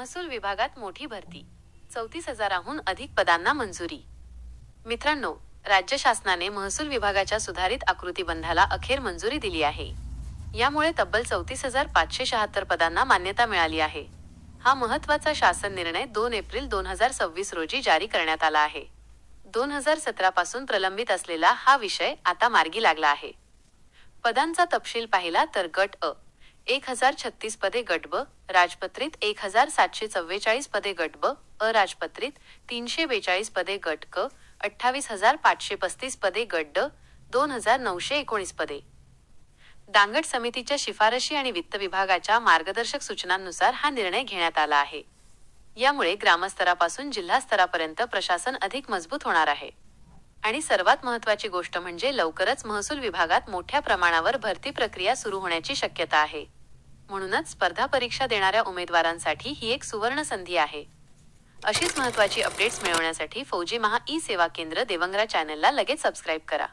महसूल विभागात मोठी भरती, 34,000हून अधिक पदांना मंजुरी. मित्रांनो, राज्य शासनाने महसूल विभागाच्या सुधारित आकृतीबंधाला अखेर मंजुरी दिली आहे. यामुळे तब्बल 34,576 पदांना मान्यता मिळाली आहे. हा महत्त्वाचा शासन निर्णय 2 एप्रिल 2026 रोजी जारी करण्यात आला आहे. 2017 पासून प्रलंबित असलेला हा विषय आता मार्गी लागला आहे. पदांचा तपशील पाहिला तर गट अ 1036 पदे, गट ब राजपत्रित 1744 पदे, गट ब अराजपत्रित 342 पदे, गट क 28,535 पदे, गट ड 2,919 पदे. दांगट समितीच्या शिफारशी आणि वित्त विभागाच्या मार्गदर्शक सूचनांनुसार हा निर्णय घेण्यात आला आहे. यामुळे ग्रामस्तरापासून जिल्हा स्तरापर्यंत प्रशासन अधिक मजबूत होणार आहे. आणि सर्वात महत्त्वाची गोष्ट म्हणजे लवकरच महसूल विभागात मोठ्या प्रमाणावर भरती प्रक्रिया सुरू होण्याची शक्यता आहे. म्हणूनच स्पर्धा परीक्षा देणाऱ्या उमेदवारांसाठी ही एक सुवर्ण संधी आहे. अशीच महत्त्वाची अपडेट्स मिळवण्यासाठी फौजी महा ई सेवा केंद्र देवंगरा चॅनलला लगेच सबस्क्राईब करा.